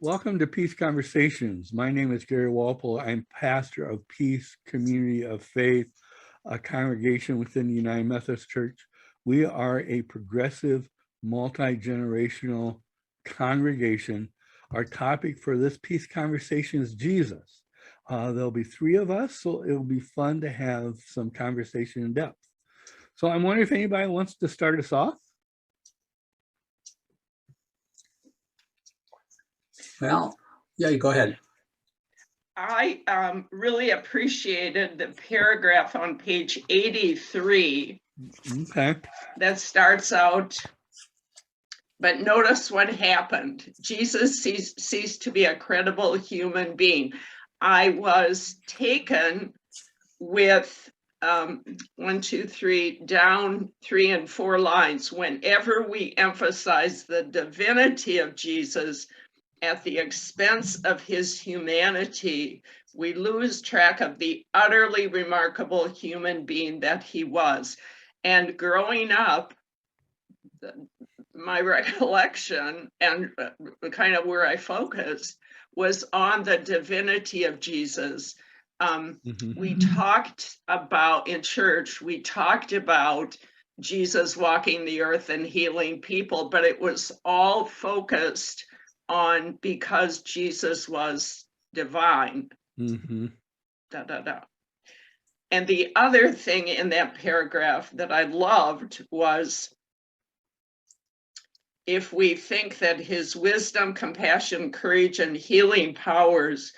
Welcome to Peace Conversations. My name is Gary Walpole. I'm pastor of Peace Community of Faith, a congregation within the United Methodist Church. We are a progressive, multi-generational congregation. Our topic for this Peace Conversation is Jesus. There'll be three of us, so it'll be fun to have some conversation in depth. So I'm wondering if anybody wants to start us off. Well, yeah, you go ahead. I really appreciated the paragraph on page 83 Okay. that starts out, but notice what happened. Jesus ceased to be a credible human being. I was taken with 1, 2, 3, down 3 and 4 lines. Whenever we emphasize the divinity of Jesus at the expense of his humanity, we lose track of the utterly remarkable human being that he was. And growing up, my recollection and kind of where I focused was on the divinity of Jesus. We talked about, in church, we talked about Jesus walking the earth and healing people, but it was all focused on because Jesus was divine. And the other thing in that paragraph that I loved was, if we think that his wisdom, compassion, courage, and healing powers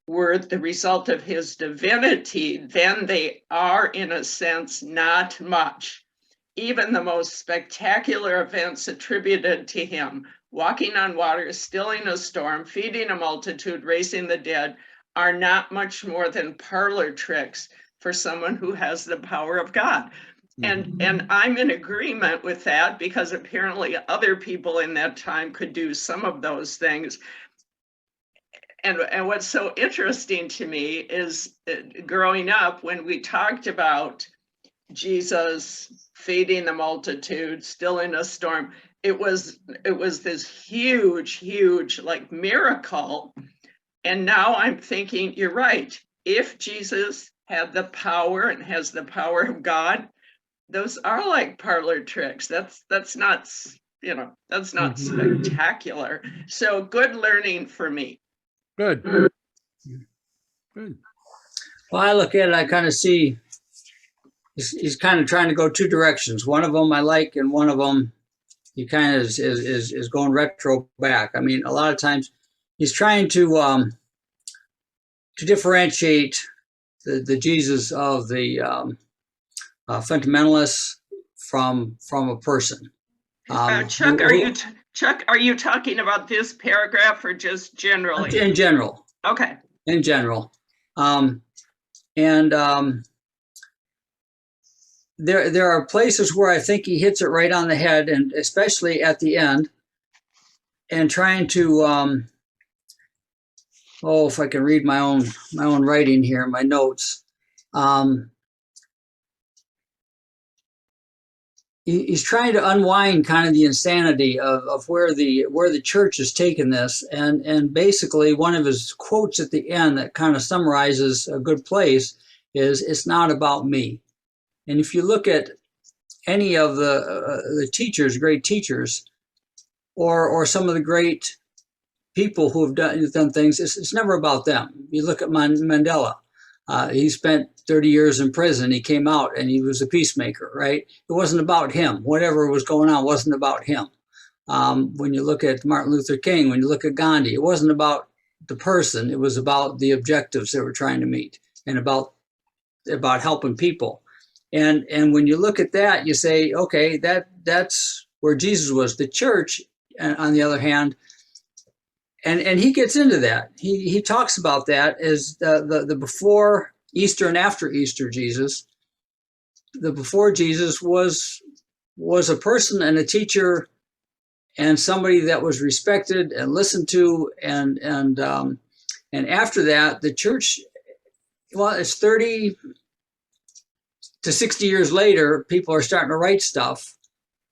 were the result of his divinity, then they are, in a sense, not much. Even the most spectacular events attributed to him, walking on water, stilling a storm, feeding a multitude, raising the dead, are not much more than parlor tricks for someone who has the power of God. And I'm in agreement with that, because apparently other people in that time could do some of those things. And what's so interesting to me is, growing up, when we talked about Jesus feeding the multitude, stilling a storm, it was this huge like miracle. And now I'm thinking, you're right. If Jesus had the power and has the power of God, those are like parlor tricks. That's not, that's not spectacular. So good learning for me. Good. Well, I look at it, I kind of see he's kind of trying to go two directions. One of them I like, and one of them he kind of is going retro back. I mean, a lot of times he's trying to differentiate the Jesus of the fundamentalists from a person. Chuck, are you talking about this paragraph or just generally? In general. Okay. In general. There are places where I think he hits it right on the head, and especially at the end, and trying to if I can read my own writing here, my notes. He's trying to unwind kind of the insanity of where the church has taken this, and basically one of his quotes at the end that kind of summarizes a good place is, "It's not about me." And if you look at any of the teachers, great teachers, or some of the great people who have done things, it's never about them. You look at Mandela. He spent 30 years in prison. He came out and he was a peacemaker, right? It wasn't about him. Whatever was going on wasn't about him. When you look at Martin Luther King, when you look at Gandhi, it wasn't about the person. It was about the objectives they were trying to meet, and about helping people. And when you look at that, you say, okay, that's where Jesus was. The church, on the other hand, and he gets into that. He talks about that as the before Easter and after Easter Jesus. The before Jesus was a person and a teacher and somebody that was respected and listened to, and after that, the church, well, it's 30 to 60 years later, people are starting to write stuff,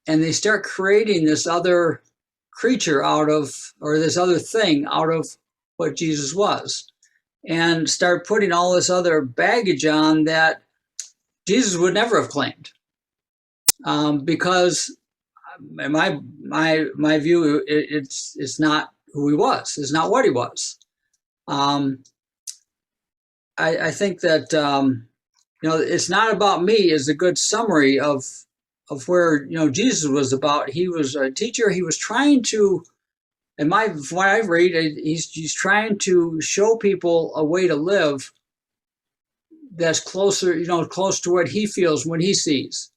and they start creating this other creature out of, or this other thing out of what Jesus was, and start putting all this other baggage on that Jesus would never have claimed, because in my view, it's not who he was. It's not what he was. I think that it's not about me is a good summary of where Jesus was about. He was a teacher. He was trying to, from what I've read, he's trying to show people a way to live that's closer, close to what he feels when he sees.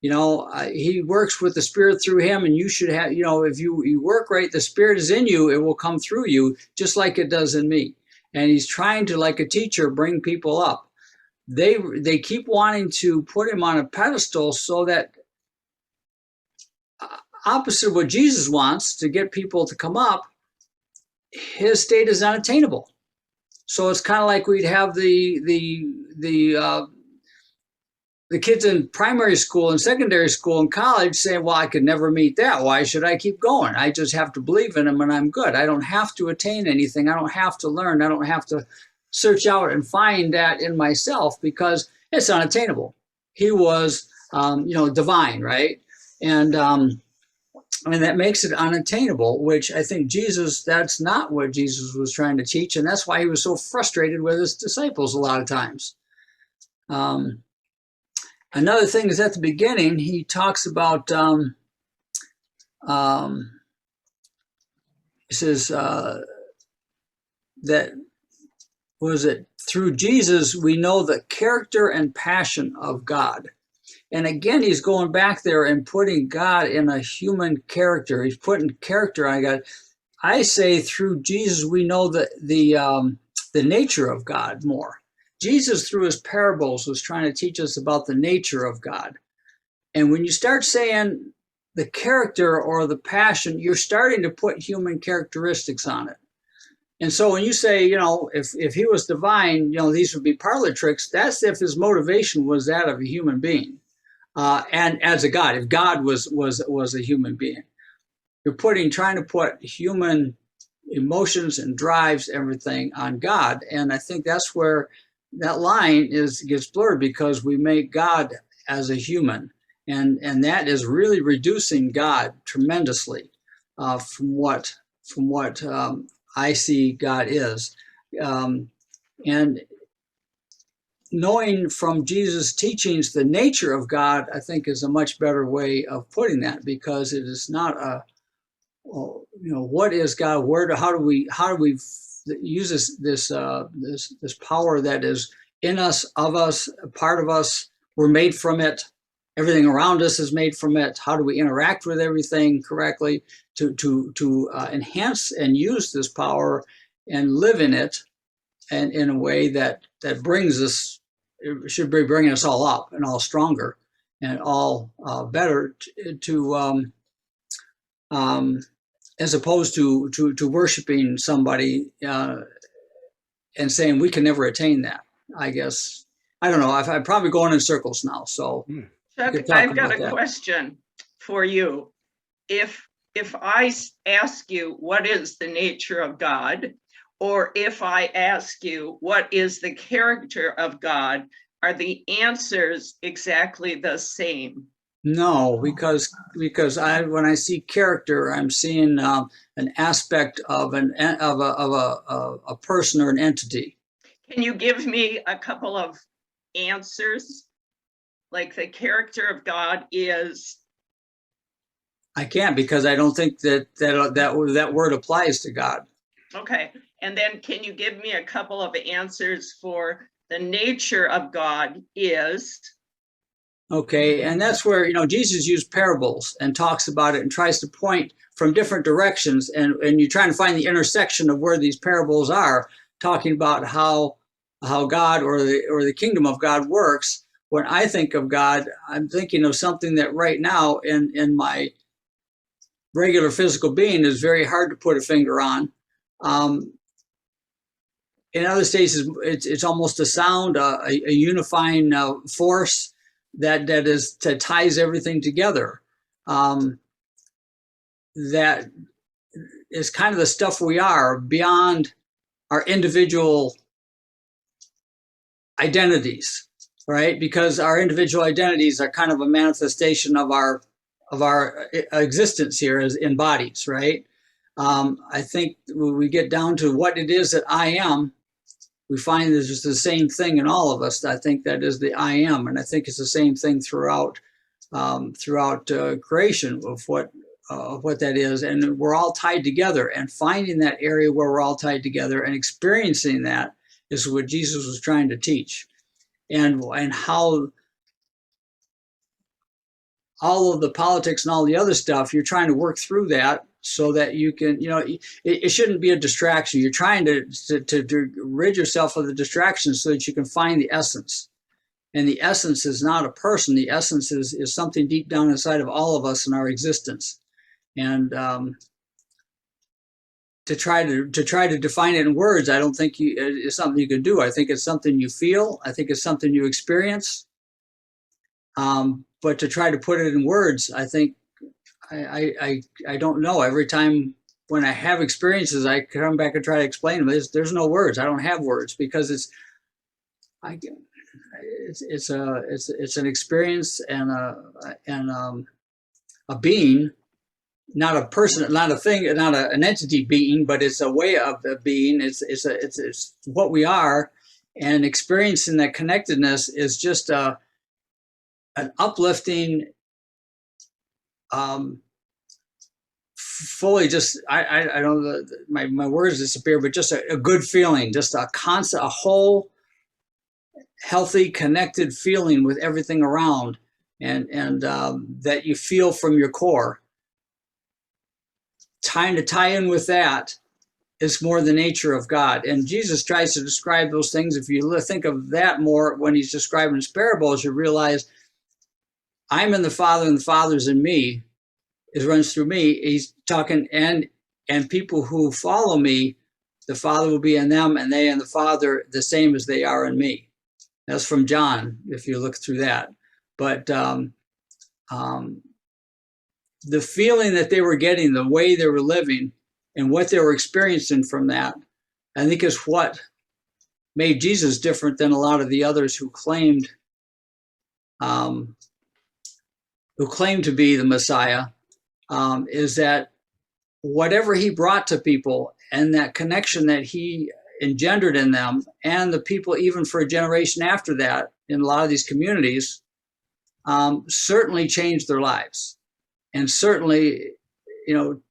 He works with the Spirit through him, and you should have, if you work right, the Spirit is in you, it will come through you just like it does in me. And he's trying to, like a teacher, bring people up. They keep wanting to put him on a pedestal so that opposite of what Jesus wants, to get people to come up, his state is unattainable. So it's kind of like we'd have the kids in primary school and secondary school and college saying, well, I could never meet that. Why should I keep going? I just have to believe in him and I'm good. I don't have to attain anything. I don't have to learn. I don't have to search out and find that in myself because it's unattainable. He was, divine, right? And that makes it unattainable, which I think that's not what Jesus was trying to teach. And that's why he was so frustrated with his disciples a lot of times. Another thing is at the beginning, he talks about, he says that, through Jesus, we know the character and passion of God. And again, he's going back there and putting God in a human character. He's putting character on God. I say through Jesus, we know the nature of God more. Jesus, through his parables, was trying to teach us about the nature of God. And when you start saying the character or the passion, you're starting to put human characteristics on it. And so when you say, if he was divine, these would be parlor tricks, that's if his motivation was that of a human being. And as a God, if God was a human being. You're trying to put human emotions and drives, everything on God. And I think that's where that line gets blurred, because we make God as a human, and that is really reducing God tremendously from what I see God is, and knowing from Jesus' teachings the nature of God, I think, is a much better way of putting that, because it is not what is God? How do we use this power that is in us, of us, a part of us? We're made from it. Everything around us is made from it. How do we interact with everything correctly to enhance and use this power and live in it, and in a way that brings us, it should be bringing us all up and all stronger and all better as opposed to worshiping somebody and saying we can never attain that. I guess, I don't know. I'm probably going in circles now. So Chuck, I've got a question for you. If I ask you what is the nature of God, or if I ask you what is the character of God, are the answers exactly the same? No, because when I see character, I'm seeing an aspect of a person or an entity. Can you give me a couple of answers? Like the character of God is? I can't, because I don't think that word applies to God. Okay, and then can you give me a couple of answers for the nature of God is? Okay, and that's where, Jesus used parables and talks about it and tries to point from different directions, and you're trying to find the intersection of where these parables are, talking about how God or the kingdom of God works. When I think of God, I'm thinking of something that right now in my regular physical being is very hard to put a finger on. In other states, it's almost a sound, a unifying force that ties everything together. That is kind of the stuff we are beyond our individual identities, right? Because our individual identities are kind of a manifestation of our existence here as in bodies, right? I think when we get down to what it is that I am, we find there's just the same thing in all of us. I think that is the I am, and I think it's the same thing throughout creation of what that is, and we're all tied together. And finding that area where we're all tied together and experiencing that is what Jesus was trying to teach, and how all of the politics and all the other stuff, you're trying to work through that so that you can, it shouldn't be a distraction. You're trying to rid yourself of the distractions so that you can find the essence. And the essence is not a person. The essence is something deep down inside of all of us in our existence. And to try to define it in words, I don't think it's something you can do. I think it's something you feel. I think it's something you experience. But to try to put it in words, I think I don't know. Every time when I have experiences, I come back and try to explain them. There's no words. I don't have words because it's an experience and a being, not a person, not a thing, not an entity being, but it's a way of being. It's what we are, and experiencing that connectedness is just an uplifting, fully just I don't know, my words disappear, but just a good feeling, just a whole healthy, connected feeling with everything around, and that you feel from your core. Trying to tie in with that is more the nature of God. And Jesus tries to describe those things. If you think of that more when he's describing his parables, you realize I'm in the Father and the Father's in me. It runs through me. He's talking, and people who follow me, the Father will be in them, and they and the Father the same as they are in me. That's from John, if you look through that. But the feeling that they were getting, the way they were living, and what they were experiencing from that, I think is what made Jesus different than a lot of the others who claimed to be the Messiah, is that whatever he brought to people and that connection that he engendered in them, and the people even for a generation after that in a lot of these communities, certainly changed their lives. And certainly, go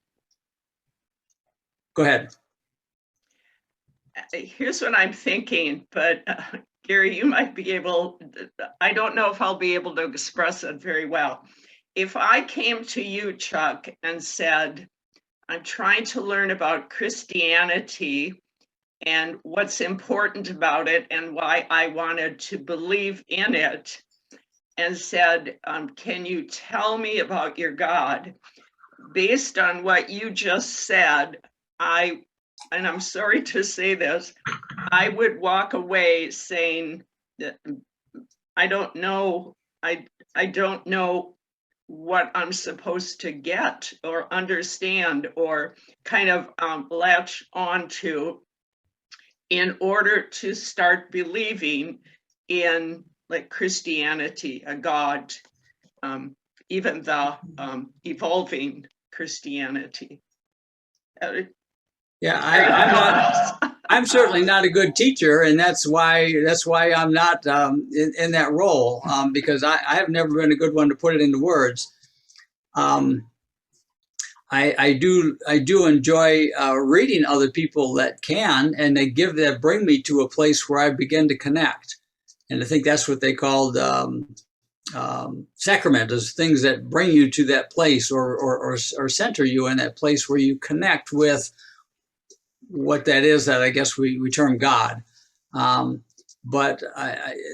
ahead. Here's what I'm thinking, but Gary, you might be able, I don't know if I'll be able to express it very well. If I came to you, Chuck, and said, I'm trying to learn about Christianity and what's important about it and why I wanted to believe in it, and said, can you tell me about your God? Based on what you just said, and I'm sorry to say this, I would walk away saying that I don't know what I'm supposed to get or understand or kind of latch onto in order to start believing in like Christianity, a God, even the evolving Christianity. Yeah, I'm certainly not a good teacher, and that's why I'm not in that role, because I have never been a good one to put it into words. I do enjoy reading other people that can, and they bring me to a place where I begin to connect. And I think that's what they called sacrament, is things that bring you to that place or center you in that place where you connect with what that is that I guess we term God. But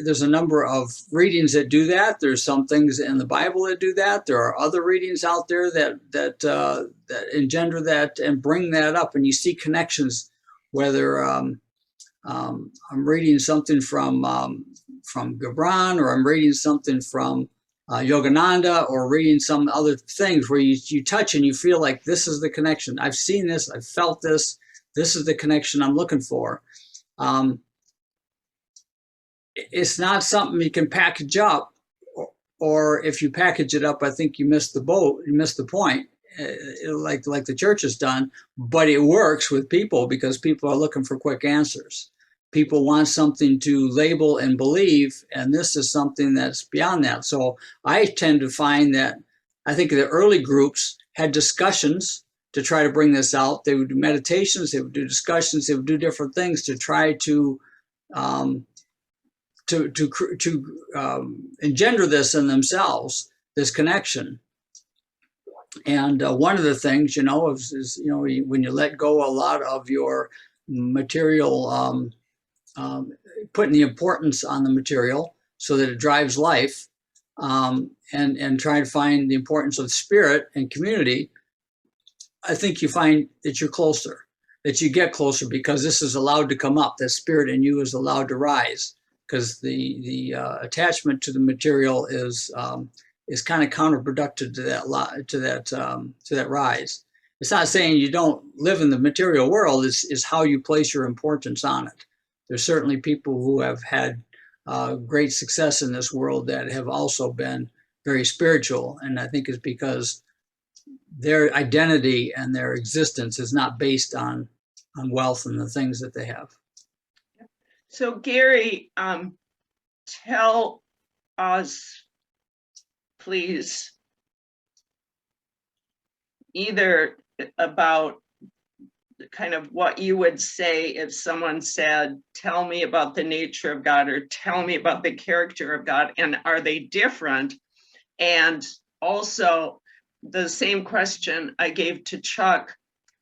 there's a number of readings that do that. There's some things in the Bible that do that. There are other readings out there that engender that and bring that up, and you see connections. Whether I'm reading something from Gibran, or I'm reading something from Yogananda or reading some other things where you touch and you feel like this is the connection. I've seen this, I've felt this. This is the connection I'm looking for. It's not something you can package up, or if you package it up, I think you missed the boat, you missed the point, like the church has done. But it works with people because people are looking for quick answers. People want something to label and believe, and this is something that's beyond that. So I tend to find that I think the early groups had discussions to try to bring this out. They would do meditations, they would do discussions, they would do different things to try to engender this in themselves, this connection. And one of the things, is when you let go a lot of your material, putting the importance on the material so that it drives life, and trying to find the importance of spirit and community, I think you find that you're closer, that you get closer because this is allowed to come up. That spirit in you is allowed to rise, because the attachment to the material is kind of counterproductive to that rise. It's not saying you don't live in the material world. It's how you place your importance on it. There's certainly people who have had great success in this world that have also been very spiritual, and I think it's because their identity and their existence is not based on wealth and the things that they have. So Gary, tell us, please, either about kind of what you would say if someone said, tell me about the nature of God, or tell me about the character of God, and are they different? And also the same question I gave to Chuck,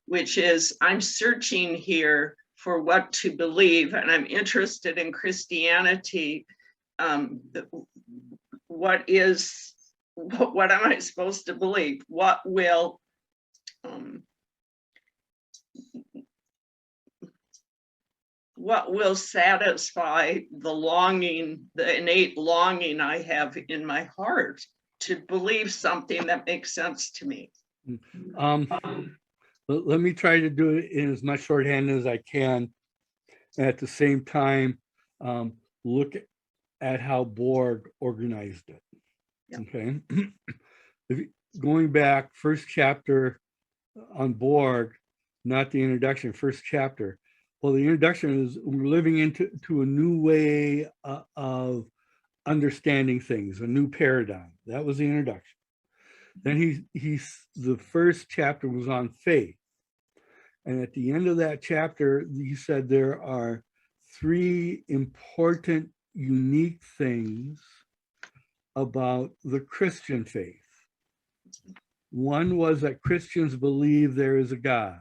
which is, I'm searching here for what to believe, and I'm interested in Christianity. What am I supposed to believe? What will satisfy the longing, the innate longing I have in my heart to believe something that makes sense to me? Let me try to do it in as much shorthand as I can. At the same time, look at how Borg organized it. Yeah. Okay. Going back, first chapter on Borg, not the introduction, first chapter. Well, the introduction is we're living into a new way of understanding things, a new paradigm. That was the introduction. Then the first chapter was on faith. And at the end of that chapter, he said there are 3 important, unique things about the Christian faith. One was that Christians believe there is a God,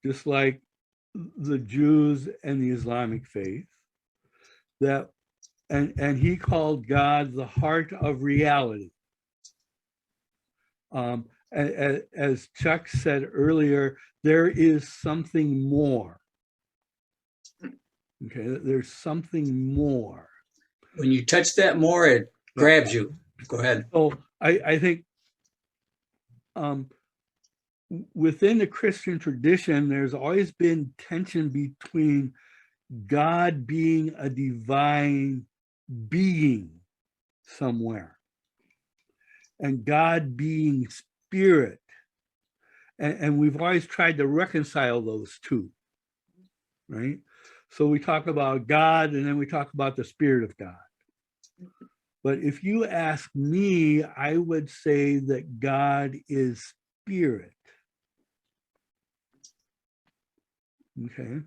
just like the Jews and the Islamic faith. And he called God the heart of reality. As Chuck said earlier, there is something more. Okay, there's something more. When you touch that more, it grabs you. Go ahead. So I think within the Christian tradition, there's always been tension between God being a divine being somewhere and God being spirit. And we've always tried to reconcile those two, right? So we talk about God and then we talk about the Spirit of God. But if you ask me, I would say that God is spirit. Okay.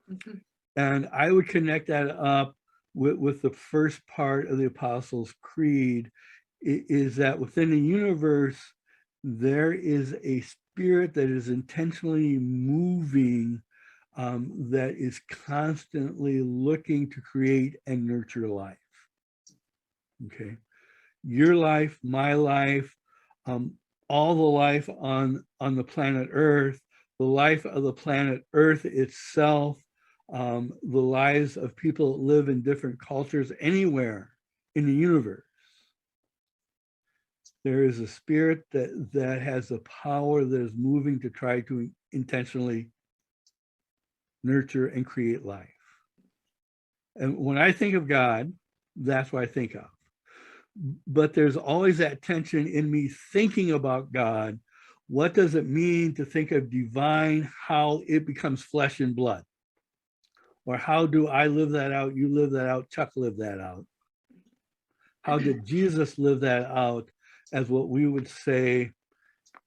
Mm-hmm. And I would connect that up with the first part of the Apostles' Creed, is that within the universe, there is a spirit that is intentionally moving, that is constantly looking to create and nurture life. Okay, your life, my life, all the life on the planet Earth, the life of the planet Earth itself, the lives of people that live in different cultures anywhere in the universe. There is a spirit that has a power that is moving to try to intentionally nurture and create life. And when I think of God, that's what I think of. But there's always that tension in me thinking about God. What does it mean to think of divine, how it becomes flesh and blood? Or how do I live that out? You live that out, Chuck lived that out. How did Jesus live that out as what we would say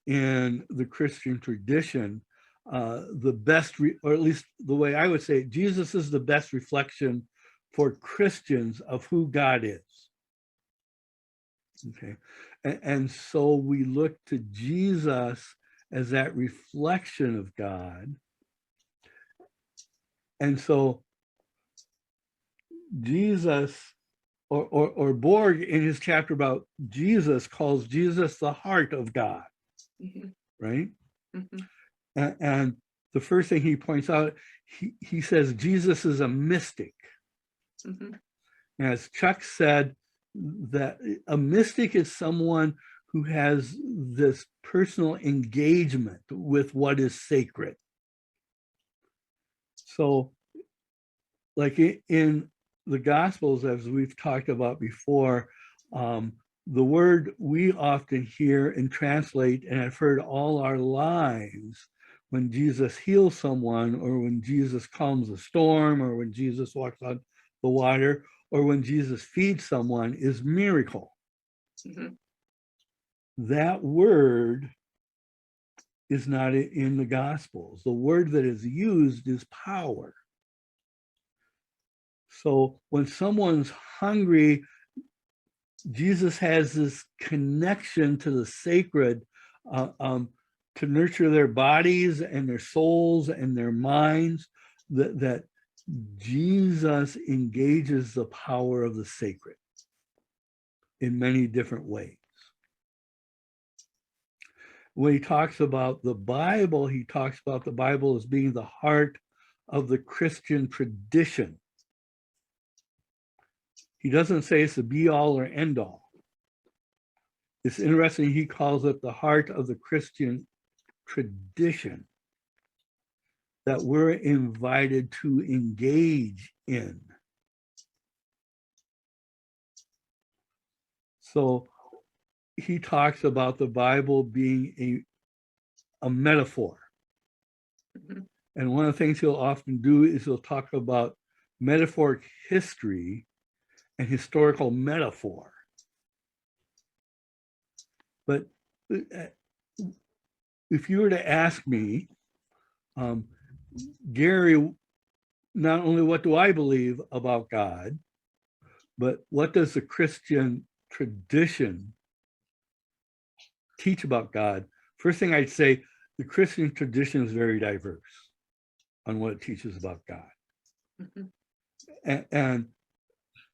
in the Christian tradition, the best, or at least the way I would say it, Jesus is the best reflection for Christians of who God is. Okay, and so we look to Jesus as that reflection of God. And so Jesus, or Borg in his chapter about Jesus calls Jesus the heart of God, right? And the first thing he points out, he says Jesus is a mystic. As Chuck said, that a mystic is someone who has this personal engagement with what is sacred. So like in the Gospels, as we've talked about before, the word we often hear and translate and have heard all our lives when Jesus heals someone, or when Jesus calms a storm, or when Jesus walks on the water, or when Jesus feeds someone, is miracle. That word is not in the Gospels. The word that is used is power. So when someone's hungry, Jesus has this connection to the sacred to nurture their bodies and their souls and their minds, that Jesus engages the power of the sacred in many different ways. When he talks about the Bible, he talks about the Bible as being the heart of the Christian tradition. He doesn't say it's the be all or end all. It's interesting, he calls it the heart of the Christian tradition that we're invited to engage in. So he talks about the Bible being a metaphor. And one of the things he'll often do is he'll talk about metaphoric history and historical metaphor. But if you were to ask me, Gary, not only what do I believe about God, but what does the Christian tradition teach about God? First thing I'd say, the Christian tradition is very diverse on what it teaches about God. And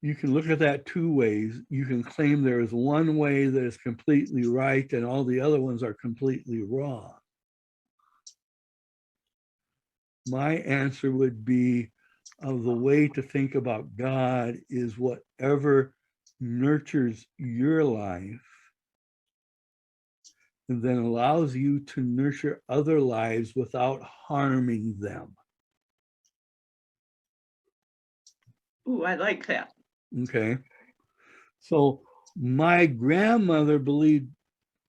you can look at that two ways. You can claim there is one way that is completely right and all the other ones are completely wrong. My answer would be the way to think about God is whatever nurtures your life and then allows you to nurture other lives without harming them. Ooh, I like that. Okay. So my grandmother believed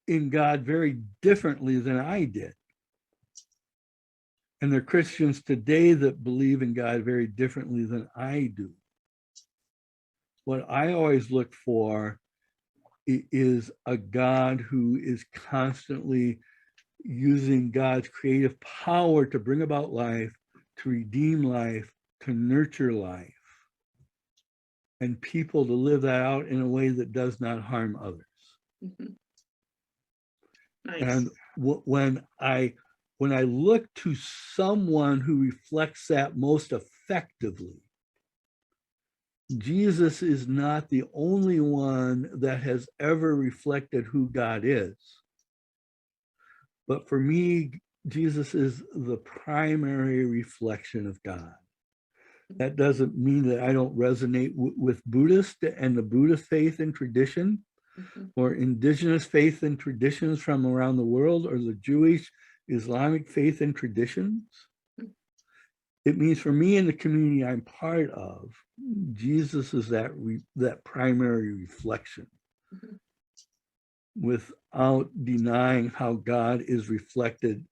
in God very differently than I did. And there are Christians today that believe in God very differently than I do. What I always look for is a God who is constantly using God's creative power to bring about life, to redeem life, to nurture life, and people to live that out in a way that does not harm others. Nice. And when I look to someone who reflects that most effectively, Jesus is not the only one that has ever reflected who God is. But for me, Jesus is the primary reflection of God. That doesn't mean that I don't resonate with Buddhist and the Buddhist faith and tradition. Mhm. or indigenous faith and traditions from around the world, or the Jewish Islamic faith and traditions. It means for me and the community I'm part of, Jesus is that primary reflection, Mhm. without denying how God is reflected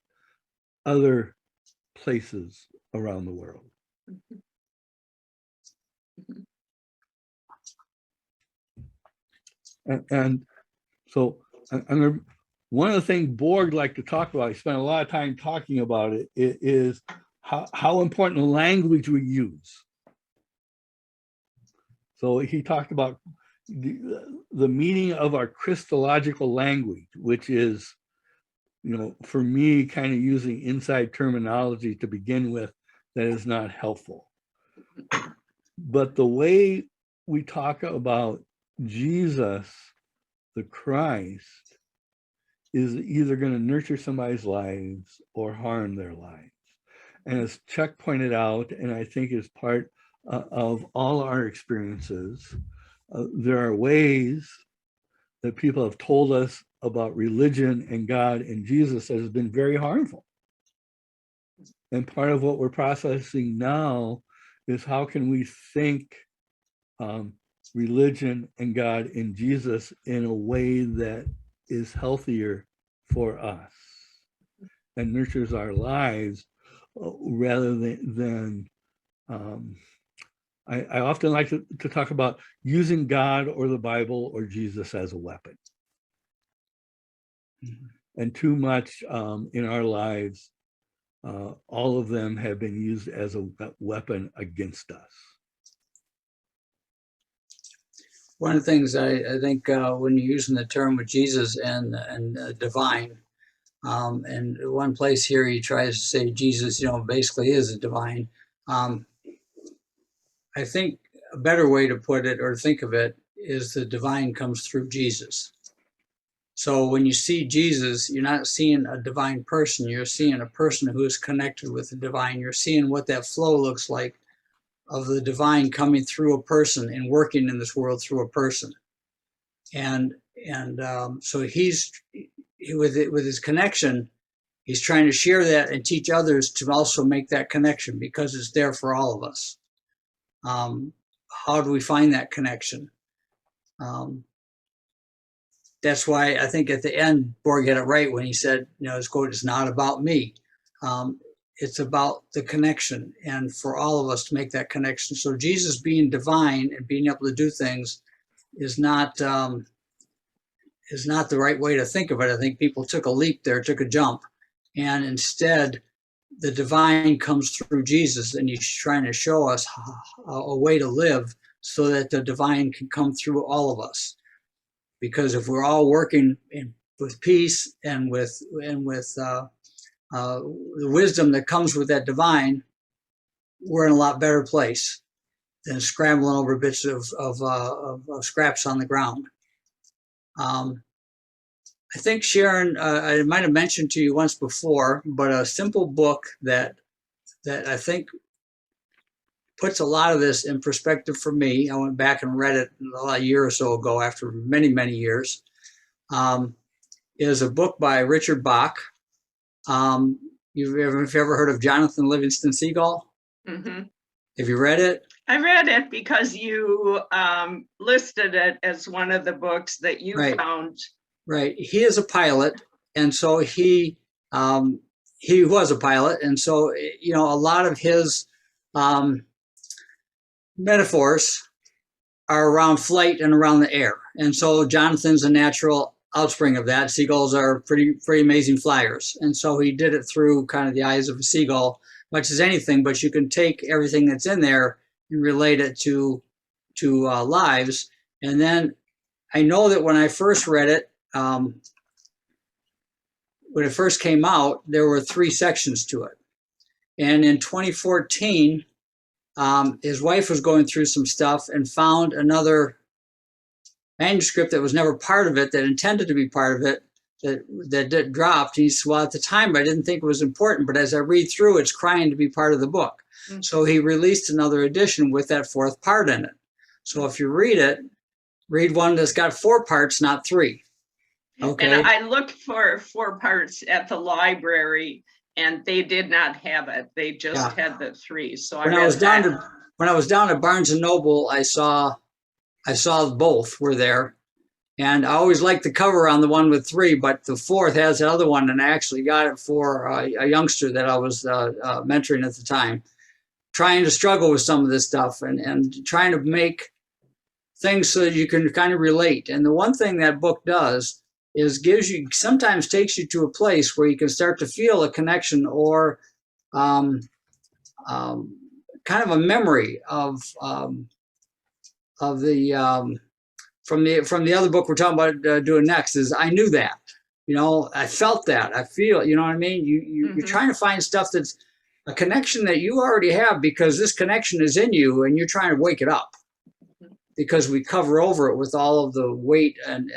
other places around the world. Mhm. Mhm. And so one of the things Borg like to talk about, I spent a lot of time talking about it, is how important the language we use. So he talked about the meaning of our Christological language, which is, for me, kind of using inside terminology to begin with that is not helpful. But the way we talk about Jesus, the Christ, is either going to nurture somebody's lives or harm their lives. And as Chuck pointed out, and I think is part of all our experiences, there are ways that people have told us about religion and God and Jesus that has been very harmful. And part of what we're processing now is how can we think religion and God and Jesus in a way that is healthier for us and nurtures our lives, rather than I often like to talk about using God or the Bible or Jesus as a weapon. And too much in our lives, all of them have been used as a weapon against us. One of the things I think when you're using the term with Jesus and divine, and one place here he tries to say Jesus, basically is a divine. I think a better way to put it or think of it is the divine comes through Jesus. So when you see Jesus, you're not seeing a divine person, you're seeing a person who is connected with the divine. You're seeing what that flow looks like of the divine coming through a person and working in this world through a person. And so he's with his connection, he's trying to share that and teach others to also make that connection because it's there for all of us. How do we find that connection? That's why I think at the end, Borg had it right when he said, his quote, "It's not about me. It's about the connection and for all of us to make that connection." So Jesus being divine and being able to do things is not the right way to think of it. I think people took a leap there, took a jump, and instead the divine comes through Jesus, and he's trying to show us a way to live so that the divine can come through all of us. Because if we're all working with peace and with the wisdom that comes with that divine, we're in a lot better place than scrambling over bits of scraps on the ground. I think, Sharon, I might have mentioned to you once before, but a simple book that I think puts a lot of this in perspective for me. I went back and read it a year or so ago after many, many years. Is a book by Richard Bach. You've ever heard of Jonathan Livingston Seagull? Mm-hmm. Have you read it? I read it because you listed it as one of the books that you found. Right. He is a pilot, and so he was a pilot, and so a lot of his metaphors are around flight and around the air, and so Jonathan's a natural outspring of that. Seagulls are pretty amazing flyers, and so he did it through kind of the eyes of a seagull, much as anything. But you can take everything that's in there and relate it to lives. And then I know that when I first read it, when it first came out, there were 3 sections to it. And in 2014, his wife was going through some stuff and found another manuscript that was never part of it, that intended to be part of it, that dropped. He said, well, at the time, I didn't think it was important, but as I read through, it's crying to be part of the book. So he released another edition with that 4th part in it. So if you read it, Read one that's got 4 parts, not 3. Okay. And I looked for 4 parts at the library, and they did not have it. They just had the 3. So when I was down at Barnes and Noble, I saw both were there, and I always liked the cover on the one with 3, but the 4th has the other one, and I actually got it for a youngster that I was mentoring at the time, trying to struggle with some of this stuff and trying to make things so that you can kind of relate. And the one thing that book does is sometimes takes you to a place where you can start to feel a connection or kind of a memory of the from the other book we're talking about doing next. Is I knew that, I felt that, I feel, you know what I mean? You're trying to find stuff that's a connection that you already have, because this connection is in you and you're trying to wake it up, because we cover over it with all of the weight and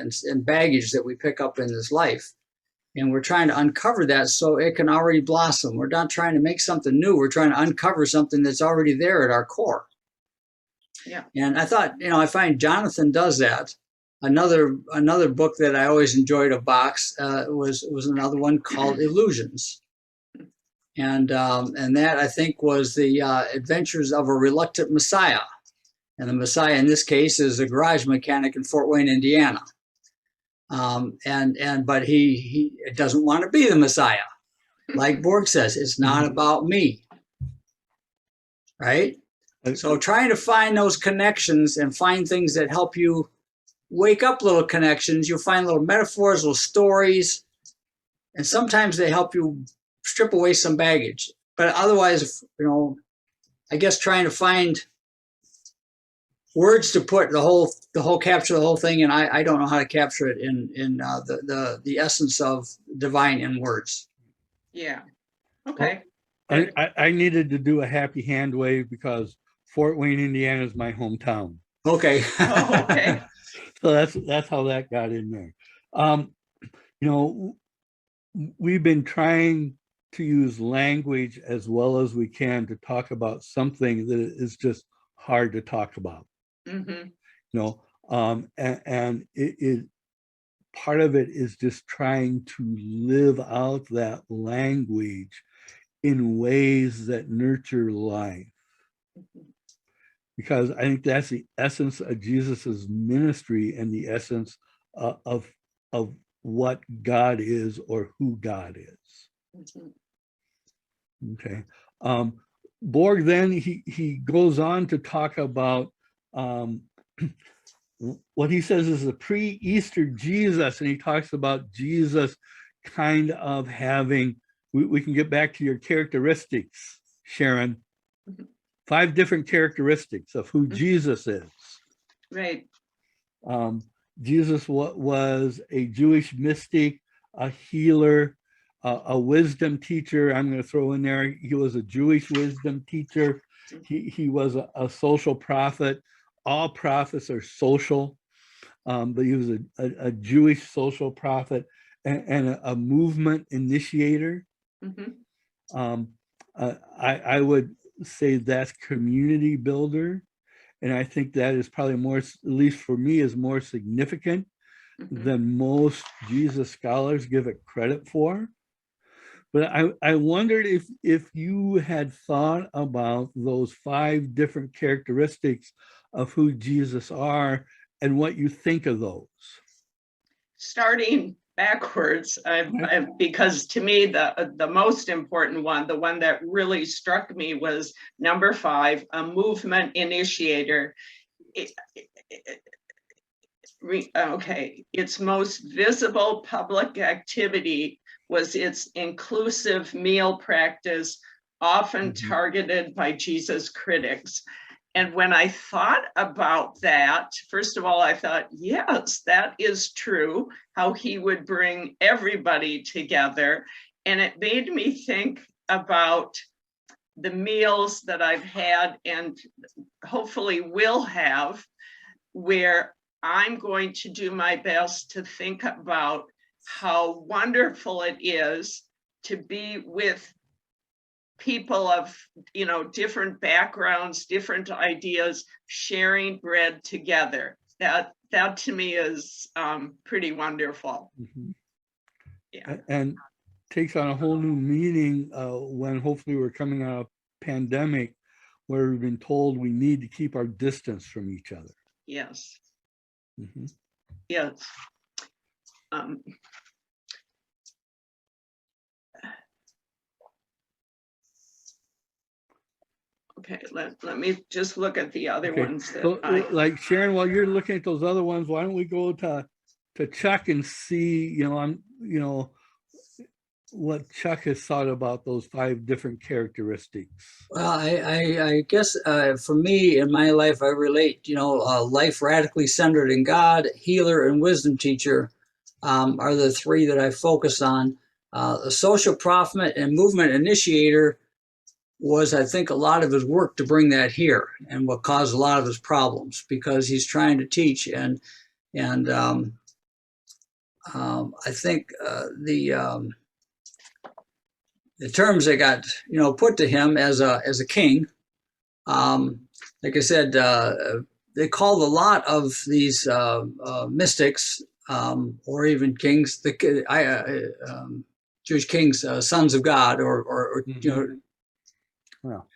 baggage that we pick up in this life. And we're trying to uncover that so it can already blossom. We're not trying to make something new. We're trying to uncover something that's already there at our core. Yeah. And I thought, I find Jonathan does that. Another book that I always enjoyed of Bach's was another one called Illusions. And that, I think, was the Adventures of a Reluctant Messiah. And the Messiah in this case is a garage mechanic in Fort Wayne, Indiana. But he doesn't want to be the Messiah. Like Borg says, it's not about me. Right? So trying to find those connections and find things that help you wake up little connections. You'll find little metaphors, little stories, and sometimes they help you strip away some baggage. But otherwise, I guess trying to find words to put capture the whole thing, and I don't know how to capture it in the essence of divine in words. Yeah. Okay. I needed to do a happy hand wave because Fort Wayne, Indiana is my hometown. Okay. Oh, okay. So that's how that got in there. We've been trying to use language as well as we can to talk about something that is just hard to talk about. Mm-hmm. And it part of it is just trying to live out that language in ways that nurture life. Because I think that's the essence of Jesus's ministry and the essence of what God is or who God is. Mm-hmm. Okay. Borg then he goes on to talk about what he says is the pre-Easter Jesus, and he talks about Jesus kind of having, we can get back to your characteristics, Sharon. 5 different characteristics of who Jesus is. Right. Jesus was a Jewish mystic, a healer, a wisdom teacher. I'm going to throw in there, he was a Jewish wisdom teacher. He was a social prophet. All prophets are social, but he was a Jewish social prophet and a movement initiator. Mm-hmm. I would say that's community builder. And I think that is probably more, at least for me, is more significant than most Jesus scholars give it credit for. But I wondered if you had thought about those 5 different characteristics of who Jesus are and what you think of those. Starting backwards, because to me the most important one, the one that really struck me, was number 5, a movement initiator. Its most visible public activity was its inclusive meal practice, often targeted by Jesus critics. And when I thought about that, first of all, I thought, yes, that is true, how he would bring everybody together. And it made me think about the meals that I've had and hopefully will have, where I'm going to do my best to think about how wonderful it is to be with people of, different backgrounds, different ideas, sharing bread together. that to me is pretty wonderful. Mhm. Yeah. And takes on a whole new meaning when hopefully we're coming out of pandemic, where we've been told we need to keep our distance from each other. Yes. Mhm. Yes. Um, okay, let me just look at the other Okay, ones that so I, like Sharon, while you're looking at those other ones, why don't we go to Chuck and see, what Chuck has thought about those 5 different characteristics. Well, I guess for me in my life, I relate, life radically centered in God, healer, and wisdom teacher are the 3 that I focus on. The social prophet and movement initiator was, I think, a lot of his work to bring that here, and what caused a lot of his problems, because he's trying to teach, and I think the terms that got put to him as a king, like I said, they called a lot of these mystics or even kings, Jewish kings, sons of God, or Well,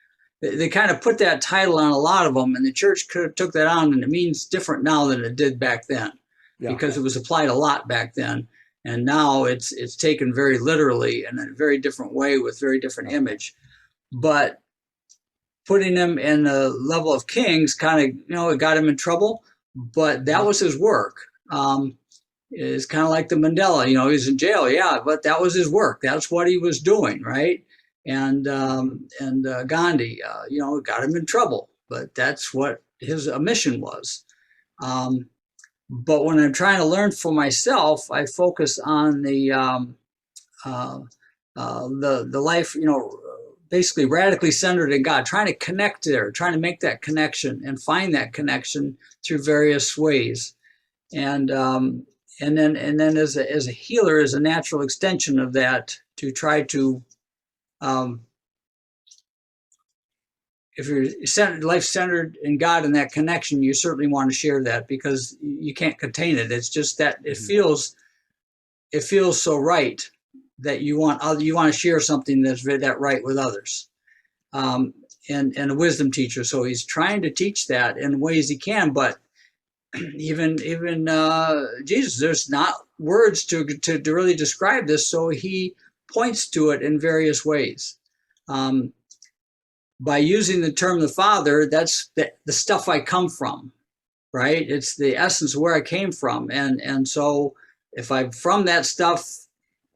they kind of put that title on a lot of them, and the church could have took that on, and it means different now than it did back then, yeah. because it was applied a lot back then, and now it's taken very literally in a very different way with very different image. But putting him in the level of kings kind of, it got him in trouble, but that was his work. It's kind of like the Mandela, he's in jail, yeah, but that was his work. That's what he was doing, right? And Gandhi, got him in trouble, but that's what his mission was. But when I'm trying to learn for myself, I focus on the life, basically radically centered in God, trying to connect there, trying to make that connection and find that connection through various ways. And then as a healer, as a natural extension of that, to try to, if you're life-centered in God and that connection, you certainly want to share that, because you can't contain it. It's just that it feels so right that you want to share something that's that right with others. And a wisdom teacher, so he's trying to teach that in ways he can, but even Jesus, there's not words to really describe this, so he points to it in various ways. By using the term the Father, that's the stuff I come from, right? It's the essence of where I came from, and so if I'm from that stuff,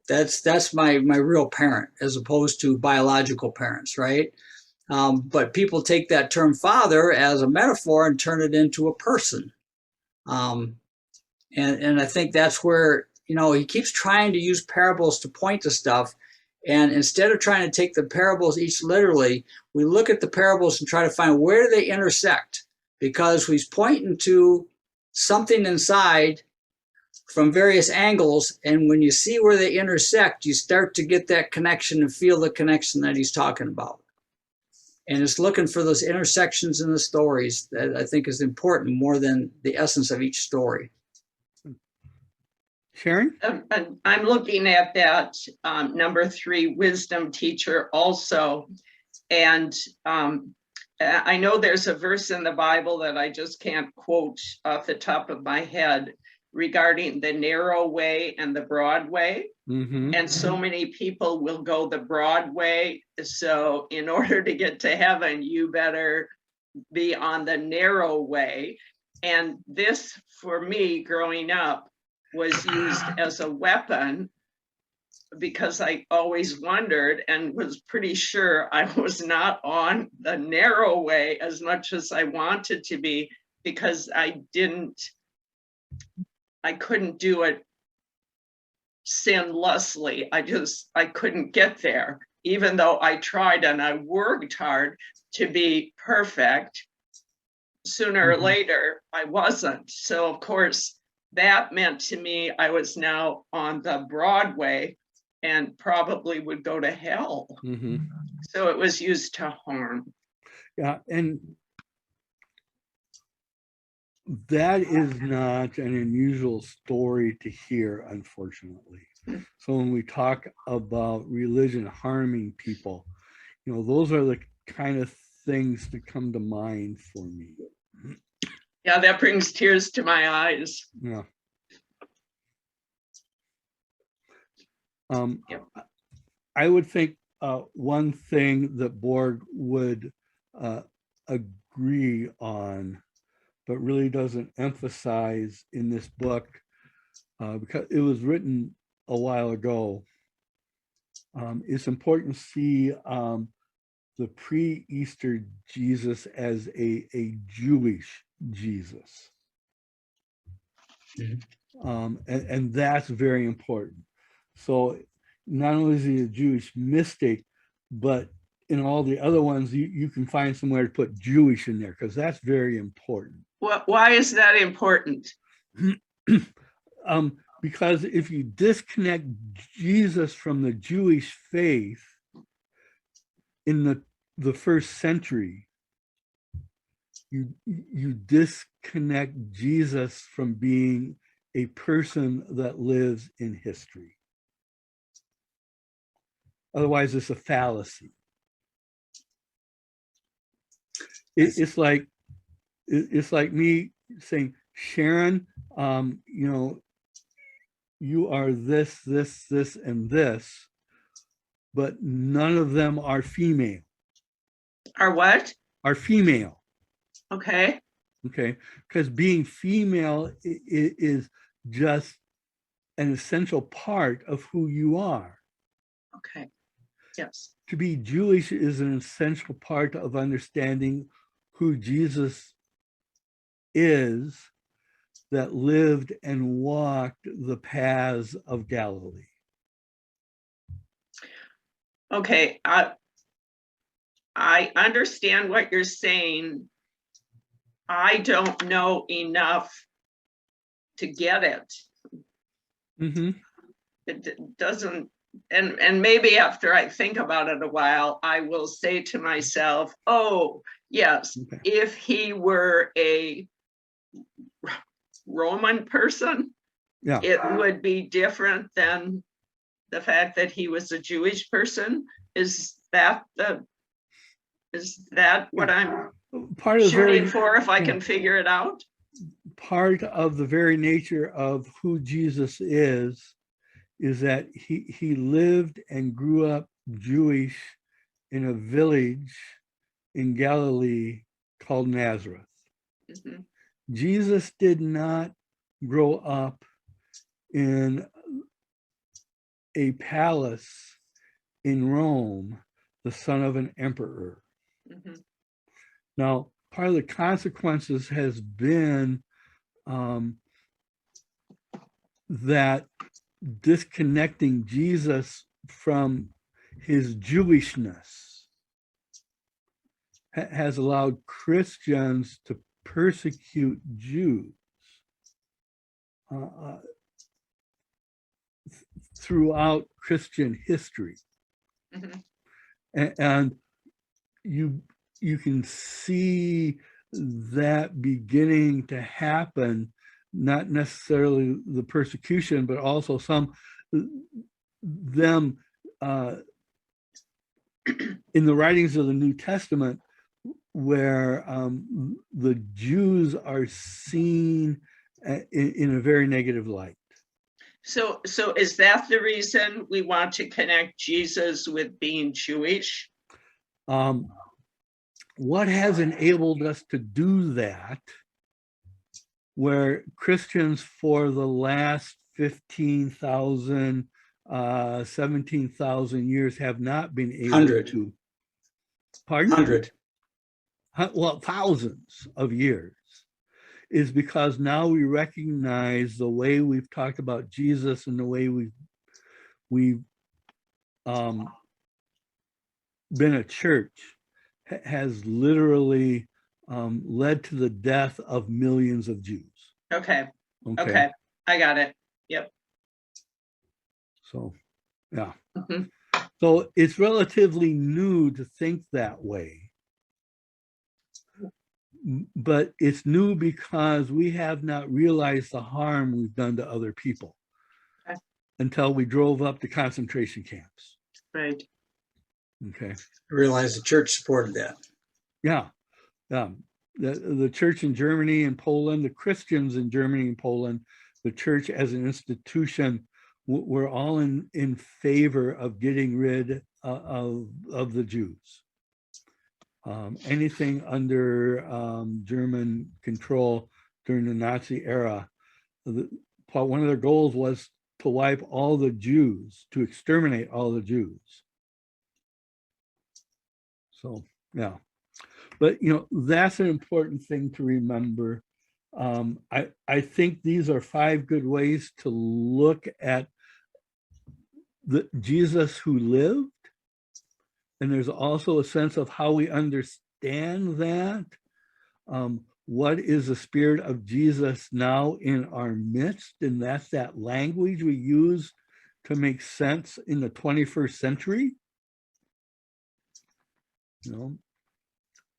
that's my real parent, as opposed to biological parents, right? But people take that term Father as a metaphor and turn it into a person. And I think that's where, he keeps trying to use parables to point to stuff. And instead of trying to take the parables each literally, we look at the parables and try to find where they intersect, because he's pointing to something inside from various angles. And when you see where they intersect, you start to get that connection and feel the connection that he's talking about. And it's looking for those intersections in the stories that I think is important more than the essence of each story. Sharon? and I'm looking at that number 3, wisdom teacher also. And I know there's a verse in the Bible that I just can't quote off the top of my head regarding the narrow way and the broad way. Mm-hmm. And so many people will go the broad way. So in order to get to heaven, you better be on the narrow way. And this, for me, growing up, was used as a weapon, because I always wondered and was pretty sure I was not on the narrow way as much as I wanted to be, because I couldn't do it sinlessly. I couldn't get there, even though I tried and I worked hard to be perfect. Sooner or later, I wasn't. So of course, that meant to me I was now on the Broadway and probably would go to hell. Mm-hmm. So it was used to harm. Yeah, and that is not an unusual story to hear, unfortunately. So when we talk about religion harming people, those are the kind of things that come to mind for me. Yeah, that brings tears to my eyes. Yeah. Yep. I would think one thing that Borg would agree on, but really doesn't emphasize in this book, because it was written a while ago, it's important to see the pre-Easter Jesus as a Jewish Jesus. And that's very important. So not only is he a Jewish mystic, but in all the other ones, you can find somewhere to put Jewish in there, because that's very important. Why is that important? Because if you disconnect Jesus from the Jewish faith in the first century, you disconnect Jesus from being a person that lives in history. Otherwise, it's a fallacy. It's like me saying, Sharon, you are this, and this, but none of them are female. Are what? Are female. Okay. Okay, because being female is just an essential part of who you are. Okay. Yes. To be Jewish is an essential part of understanding who Jesus is, that lived and walked the paths of Galilee. Okay. I understand what you're saying. I don't know enough to get it. Mm-hmm. It doesn't, and maybe after I think about it a while, I will say to myself, oh, yes, Okay. if he were a Roman person, Yeah. it would be different than the fact that he was a Jewish person. Is that what I'm Part of shooting for, if I can figure it out? Part of the very nature of who Jesus is that he lived and grew up Jewish in a village in Galilee called Nazareth. Mm-hmm. Jesus did not grow up in a palace in Rome, the son of an emperor. Mm-hmm. Now, part of the consequences has been that disconnecting Jesus from his Jewishness has allowed Christians to persecute Jews throughout Christian history. Mm-hmm. And you can see that beginning to happen, not necessarily the persecution, but also them in the writings of the New Testament, where the Jews are seen in a very negative light. So is that the reason we want to connect Jesus with being Jewish? What has enabled us to do that, where Christians for the last 15,000, 17,000 years have not been able 100. to? Pardon? 100. Well, thousands of years, is because now we recognize the way we've talked about Jesus and the way we've been a church has literally led to the death of millions of Jews. Okay. I got it. Yep. So, yeah. Mm-hmm. So it's relatively new to think that way. but it's new because we have not realized the harm we've done to other people Okay. until we drove up to concentration camps. Right. Okay. I realize the church supported that. Yeah. The church in Germany and Poland, the Christians in Germany and Poland, the church as an institution, we're all in favor of getting rid of the Jews. Anything under German control during the Nazi era, one of their goals was to wipe all the Jews, to exterminate all the Jews. So, yeah. But, you know, that's an important thing to remember. I think these are 5 good ways to look at the Jesus who lived. And there's also a sense of how we understand that. What is the spirit of Jesus now in our midst? And that's that language we use to make sense in the 21st century. You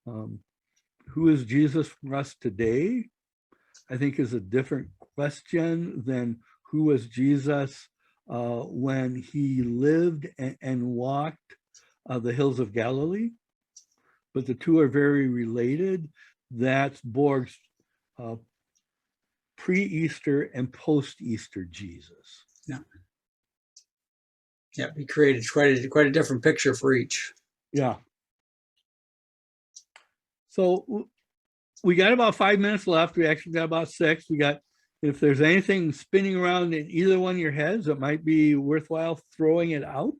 know, who is Jesus for us today? I think is a different question than who was Jesus when he lived and walked the hills of Galilee. But the two are very related. That's Borg's pre-Easter and post-Easter Jesus. Yeah. Yeah, we created quite a different picture for each. Yeah. So we got about 5 minutes left. We actually got about 6. We got, if there's anything spinning around in either one of your heads, it might be worthwhile throwing it out.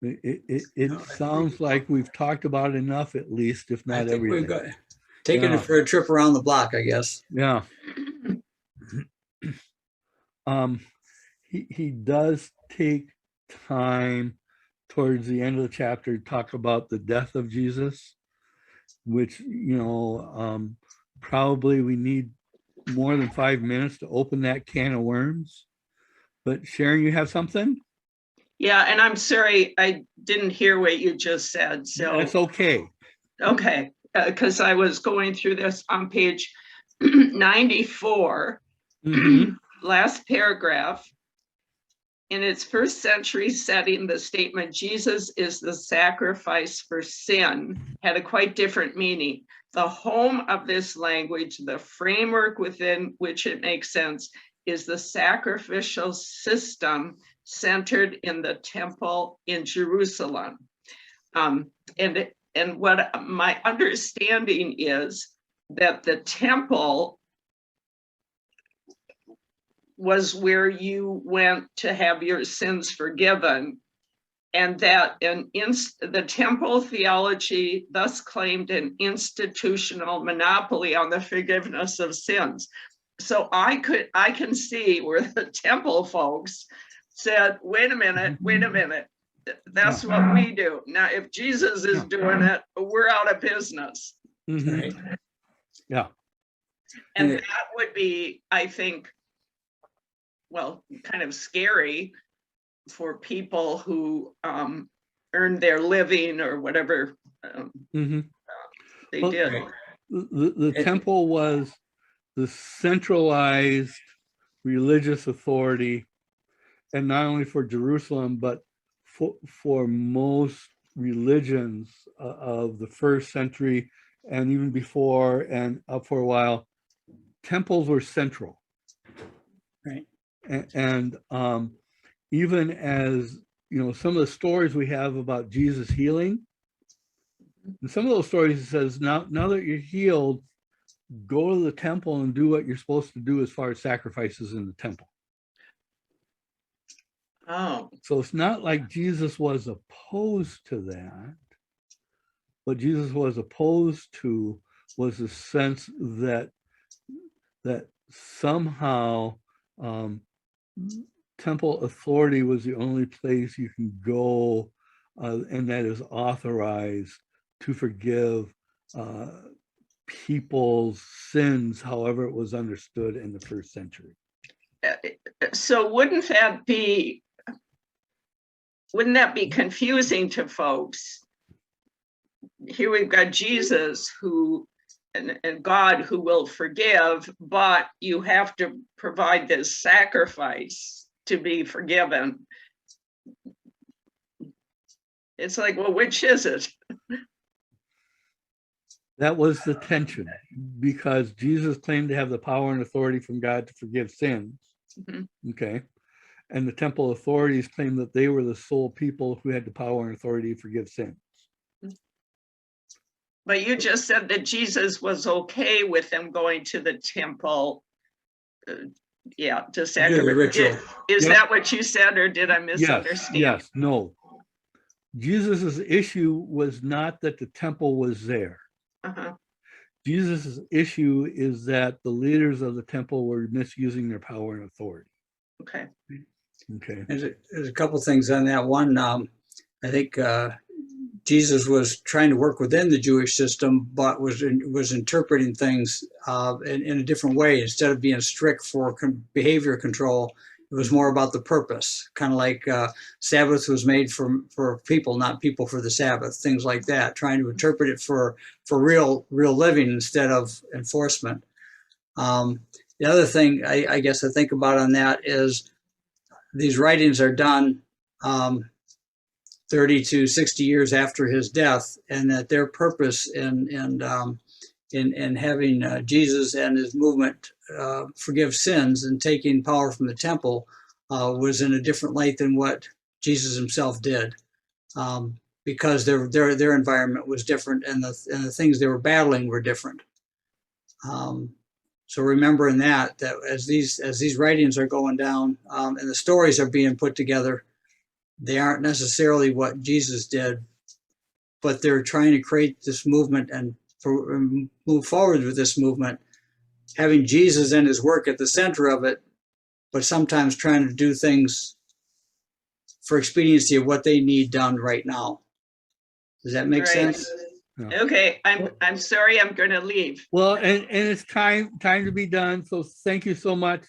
It sounds like we've talked about enough, at least, if I not think everything. we've got taken Yeah. it for a trip around the block, I guess. Yeah. He does take time towards the end of the chapter to talk about the death of Jesus, which, you know, probably we need more than 5 minutes to open that can of worms. But Sharon, you have something? Yeah, and I'm sorry, I didn't hear what you just said. So That's okay. Okay, because I was going through this on page 94, last paragraph. In its first century setting, the statement, Jesus is the sacrifice for sin, had a quite different meaning. The home of this language, the framework within which it makes sense, is the sacrificial system centered in the temple in Jerusalem. And what my understanding is that the temple was where you went to have your sins forgiven, and that the temple theology thus claimed an institutional monopoly on the forgiveness of sins. So I can see where the temple folks said, wait a minute, that's what we do. Now, if Jesus is doing it, we're out of business. Right. Yeah. And that would be, I think, well, kind of scary for people who earn their living or whatever they did. The temple was the centralized religious authority, and not only for Jerusalem, but for most religions of the first century and even before and up for a while, temples were central. Right. And even as, you know, some of the stories we have about Jesus healing, in some of those stories it says, now that you're healed, go to the temple and do what you're supposed to do as far as sacrifices in the temple. Oh. So it's not like Jesus was opposed to that. What Jesus was opposed to was the sense that somehow temple authority was the only place you can go and that is authorized to forgive people's sins, however it was understood in the first century. So wouldn't that be confusing to folks? Here we've got Jesus who and God who will forgive, but you have to provide this sacrifice to be forgiven. It's like, well, which is it? That was the tension, because Jesus claimed to have the power and authority from God to forgive sins. Mhm. Okay. And the temple authorities claimed that they were the sole people who had the power and authority to forgive sins. But you just said that Jesus was okay with them going to the temple. Yeah, to Do the sacrifice. ritual. Is Yep. that what you said, or did I misunderstand? Yes, no. Jesus's issue was not that the temple was there. Uh-huh. Jesus's issue is that the leaders of the temple were misusing their power and authority. Okay. Okay. There's a couple things on that. One, I think Jesus was trying to work within the Jewish system, but was interpreting things in a different way. Instead of being strict for behavior control, it was more about the purpose. Kind of like Sabbath was made for people, not people for the Sabbath. Things like that. Trying to interpret it for real living instead of enforcement. The other thing I guess I think about on that is these writings are done 30 to 60 years after his death, and that their purpose in having Jesus and his movement forgive sins and taking power from the temple was in a different light than what Jesus himself did, because their environment was different, and the things they were battling were different. So remembering that as these writings are going down and the stories are being put together, they aren't necessarily what Jesus did, but they're trying to create this movement and move forward with this movement, having Jesus and his work at the center of it, but sometimes trying to do things for expediency of what they need done right now. Does that make Right. sense? Yeah. Okay, I'm sorry, I'm going to leave. Well, and it's time to be done. So thank you so much.